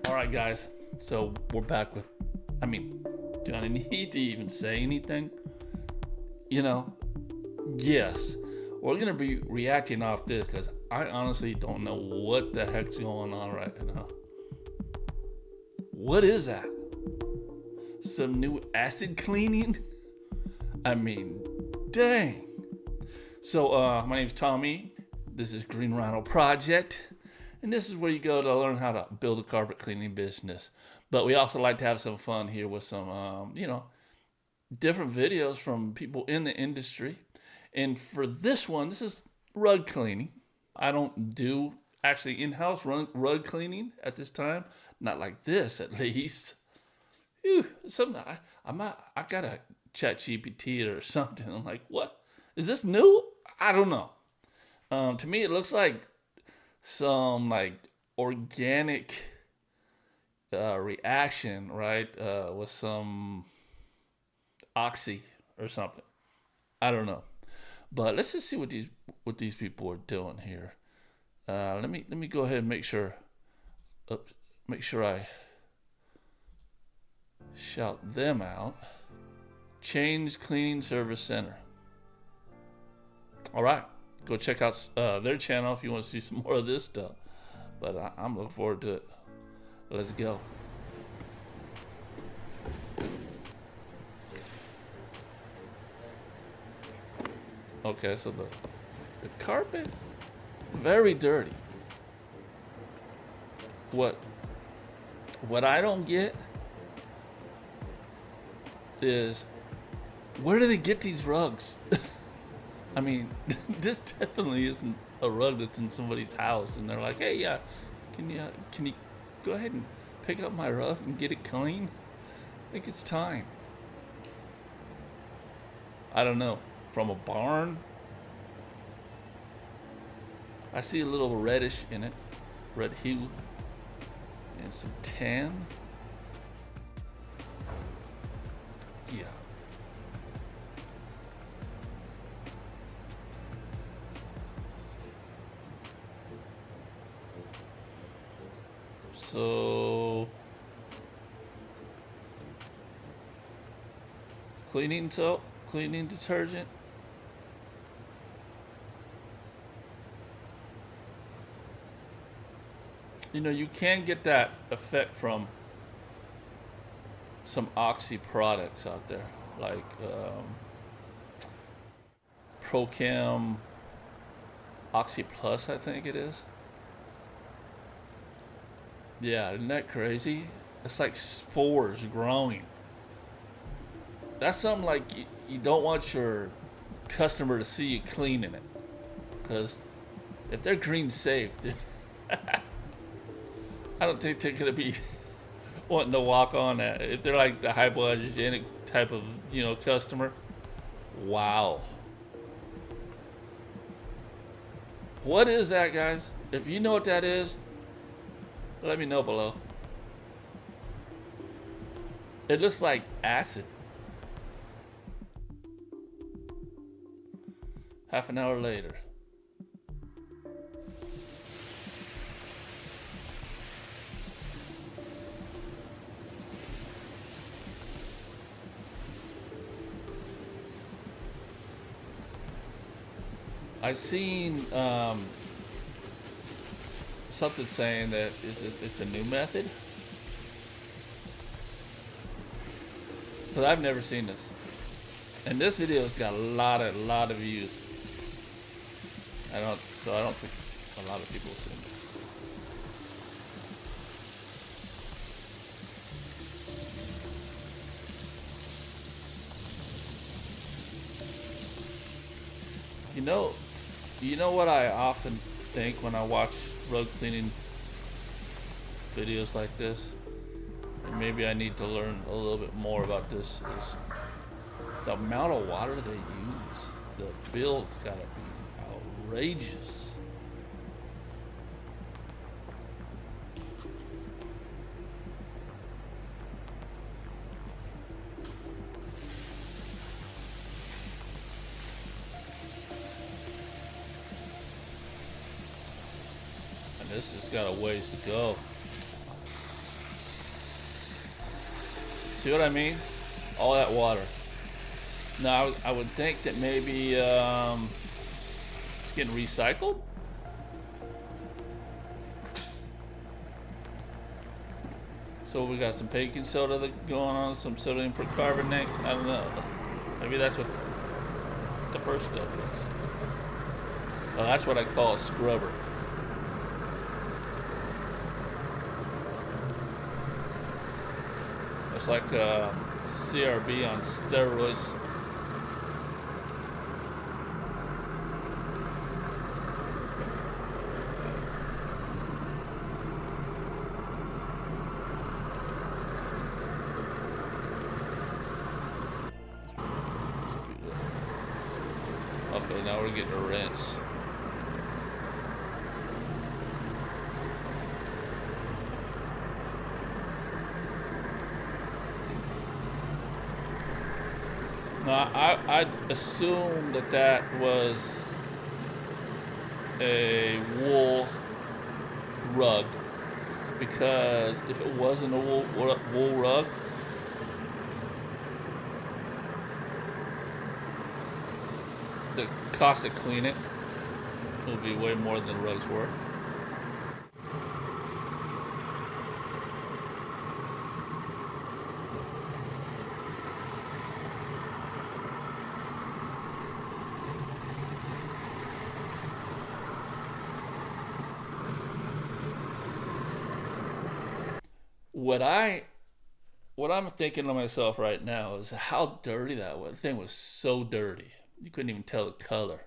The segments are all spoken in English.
All right, guys. So we're back with. Do I need to even say anything? You know, yes, we're gonna be reacting off this because I honestly don't know what the heck's going on right now. What is that? Some new acid cleaning? I mean, dang. So, my name's Tommy. This is Green Rhino Project, and this is where you go to learn how to build a carpet cleaning business. But we also like to have some fun here with some, different videos from people in the industry. And for this one, this is rug cleaning. I don't do actually in-house rug cleaning at this time. Not like this, at least. Whew, something I gotta chat GPT or something. I'm like, what? Is this new? I don't know. To me, it looks like some like organic reaction, right? With some oxy or something. I don't know. But let's just see what these people are doing here. Let me go ahead and make sure. Oops, make sure I shout them out. Change Cleaning Service Center. All right, go check out their channel if you want to see some more of this stuff. But I'm looking forward to it. Let's go. Okay, so the carpet, very dirty. What I don't get is where do they get these rugs? I mean, this definitely isn't a rug that's in somebody's house, and they're like, "Hey, yeah, can you go ahead and pick up my rug and get it clean? I think it's time." I don't know. From a barn, I see a little reddish in it, red hue, and some tan. Yeah. So cleaning soap, cleaning detergent. You know, you can get that effect from some oxy products out there, like Prochem Oxy Plus, I think it is. Yeah, isn't that crazy? It's like spores growing. That's something like you don't want your customer to see you cleaning it, because if they're green safe, I don't think they're gonna be wanting to walk on that. If they're like the hypoallergenic type of customer, wow. What is that, guys? If you know what that is, let me know below. It looks like acid. Half an hour later. I've seen something saying that it's a new method, but I've never seen this. And this video's got a lot of views. I don't think a lot of people have seen this. You know what I often think when I watch rug cleaning videos like this, and maybe I need to learn a little bit more about this, is the amount of water they use. The bill's gotta be outrageous. And this has got a ways to go. See what I mean? All that water. Now, I would think that maybe it's getting recycled. So we got some baking soda going on, some sodium percarbonate. I don't know. Maybe that's what the first step is. Well, that's what I call a scrubber. It's like CRB on steroids. Okay, now we're getting a rinse. Now, I assumed that was a wool rug, because if it wasn't a wool rug, the cost to clean it will be way more than the rug's worth. What I'm thinking to myself right now is how dirty that was. The thing was so dirty. You couldn't even tell the color.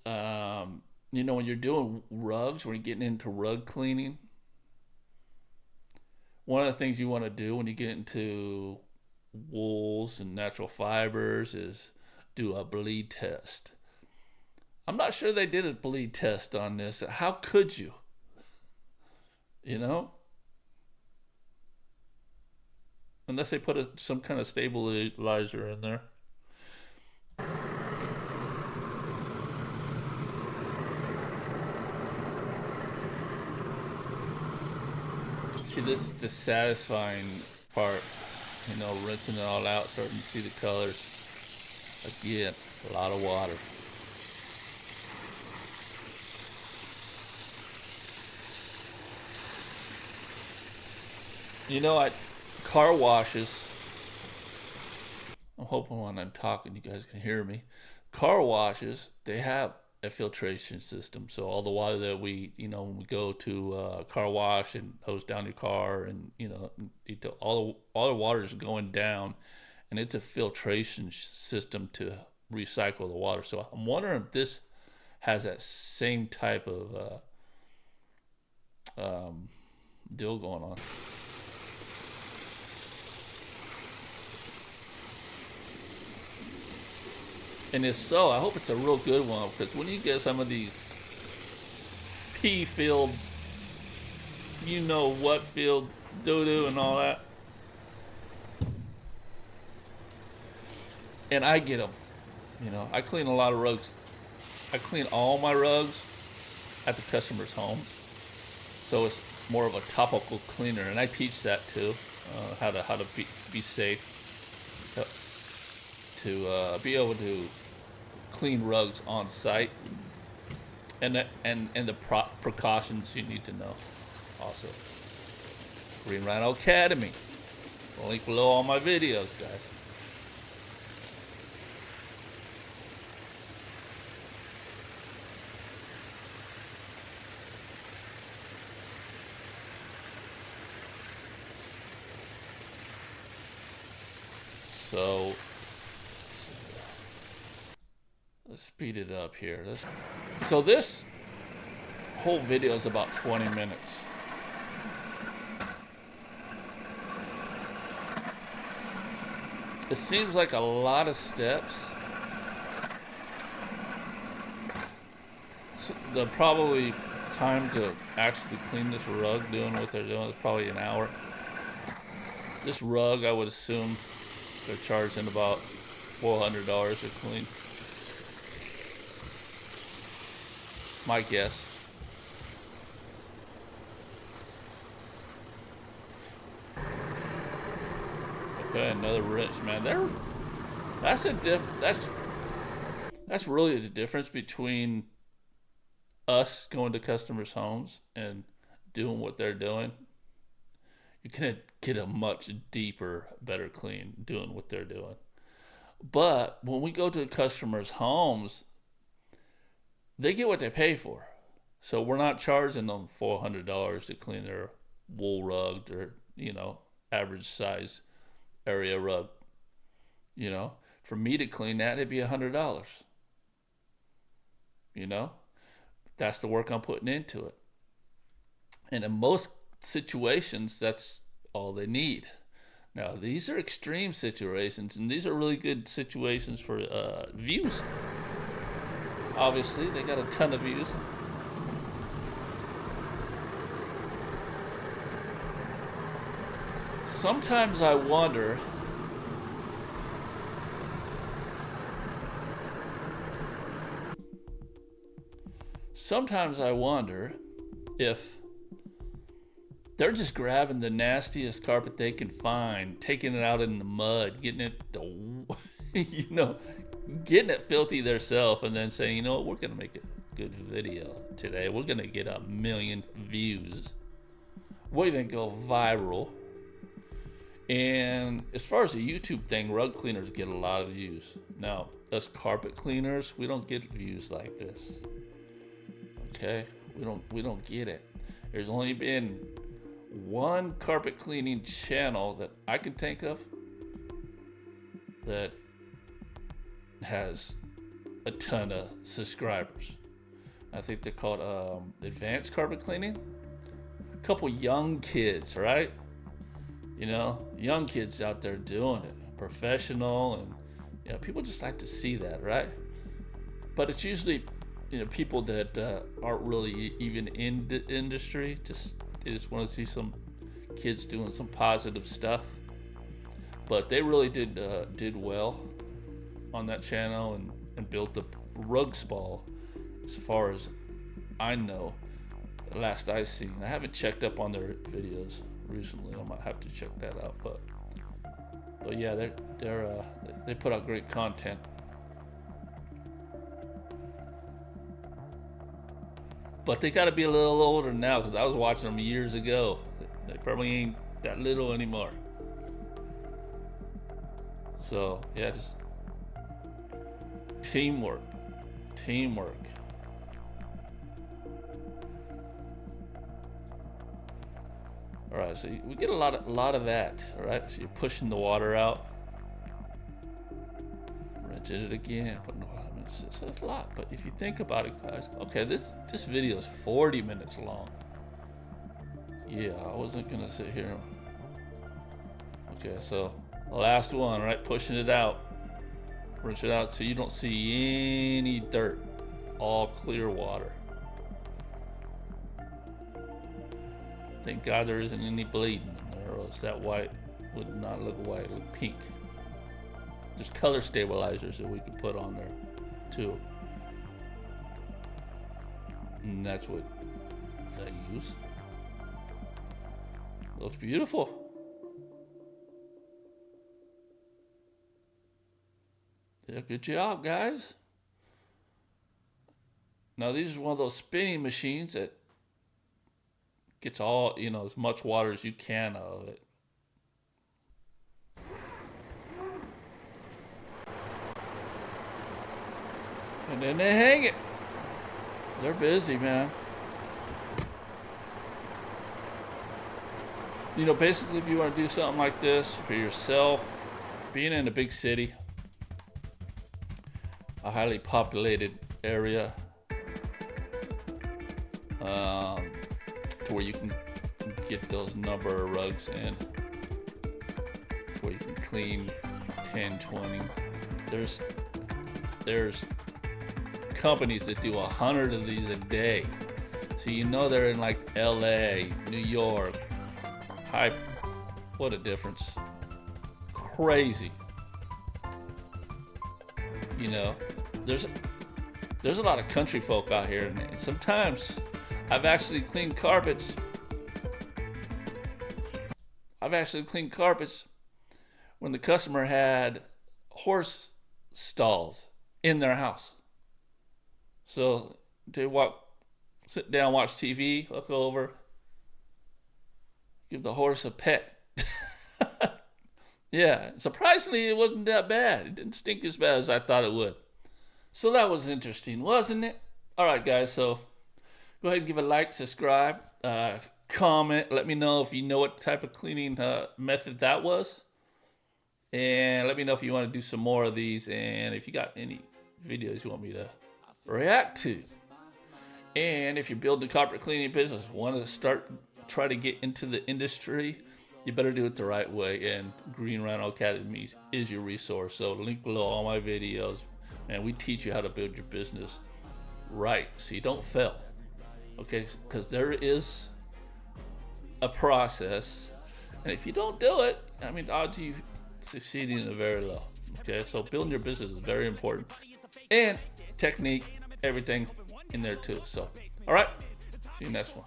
When you're doing rugs, when you're getting into rug cleaning, one of the things you want to do when you get into wools and natural fibers is do a bleed test. I'm not sure they did a bleed test on this. How could you? You know? Unless they put some kind of stabilizer in there. See, this is the satisfying part. Rinsing it all out, starting to see the colors. Again, a lot of water. Car washes. I'm hoping when I'm talking, you guys can hear me. Car washes, they have a filtration system. So all the water that when we go to a car wash and hose down your car, and all the water is going down, and it's a filtration system to recycle the water. So I'm wondering if this has that same type of deal going on. And if so, I hope it's a real good one, because when you get some of these pea-filled, what field doo-doo and all that, and I get them, I clean a lot of rugs. I clean all my rugs at the customer's home, so it's more of a topical cleaner, and I teach that too, how to be safe, to be able to clean rugs on site, and the precautions you need to know. Also, Green Rhino Academy. Link below all my videos, guys. So let's speed it up here. So this whole video is about 20 minutes. It seems like a lot of steps. So the probably time to actually clean this rug, doing what they're doing, is probably an hour. This rug, I would assume they're charging about $400 to clean. My guess. Okay, another rinse, man. That's a that's really the difference between us going to customers' homes and doing what they're doing. You're gonna get a much deeper, better clean doing what they're doing. But when we go to customers' homes, they get what they pay for. So we're not charging them $400 to clean their wool rug or, average size area rug. For me to clean that, it'd be $100. You know, that's the work I'm putting into it. And in most situations, that's all they need. Now, these are extreme situations, and these are really good situations for views. Obviously, they got a ton of views. Sometimes I wonder if they're just grabbing the nastiest carpet they can find, taking it out in the mud, getting it, getting it filthy themselves, and then saying, you know what, we're going to make a good video today. We're going to get 1 million views. We'll even go viral. And as far as the YouTube thing, rug cleaners get a lot of views. Now, us carpet cleaners, we don't get views like this. Okay? We don't get it. There's only been one carpet cleaning channel that I can think of that has a ton of subscribers. I think they're called Advanced Carpet Cleaning. A couple young kids, right? Young kids out there doing it, professional, and people just like to see that, right? But it's usually people that aren't really even in the industry. They just want to see some kids doing some positive stuff. But they really did well on that channel and built the rug spa, as far as I know. Last I seen, I haven't checked up on their videos recently. I might have to check that out. But yeah, they put out great content. But they got to be a little older now, because I was watching them years ago. They probably ain't that little anymore. So yeah, just teamwork. All right, so we get a lot of that. All right, so you're pushing the water out, rinsing it again, putting the water. It's a lot, but if you think about it, guys, okay, this video is 40 minutes long. Yeah, I wasn't gonna sit here. Okay, so the last one, right? Pushing it out, rinse it out so you don't see any dirt, all clear water. Thank God there isn't any bleeding in there, or else that white would not look white, it would look pink. There's color stabilizers that we could put on there too. And that's what they use. Looks beautiful. Yeah, good job, guys. Now these are one of those spinning machines that gets all, as much water as you can out of it. And then they hang it. They're busy, man. Basically, if you want to do something like this for yourself, being in a big city, a highly populated area, to where you can get those number of rugs in, where you can clean 10, 20. There's companies that do 100 of these a day. So they're in like LA, New York. What a difference. Crazy. There's a lot of country folk out here, and sometimes I've actually cleaned carpets when the customer had horse stalls in their house. So they sit down, watch TV, look over, give the horse a pet. Yeah, surprisingly, it wasn't that bad. It didn't stink as bad as I thought it would. So that was interesting, wasn't it? All right, guys, so go ahead and give a like, subscribe, comment. Let me know if you know what type of cleaning method that was. And let me know if you want to do some more of these, and if you got any videos you want me to react to. And if you're building a carpet cleaning business, want to try to get into the industry, you better do it the right way. And Green Rhino Academy is your resource. So link below all my videos, and we teach you how to build your business right so you don't fail. Okay, because there is a process, and if you don't do it, I mean, odds of you succeeding are very low. Okay, so building your business is very important, and technique, everything in there too. So, all right, see you next one.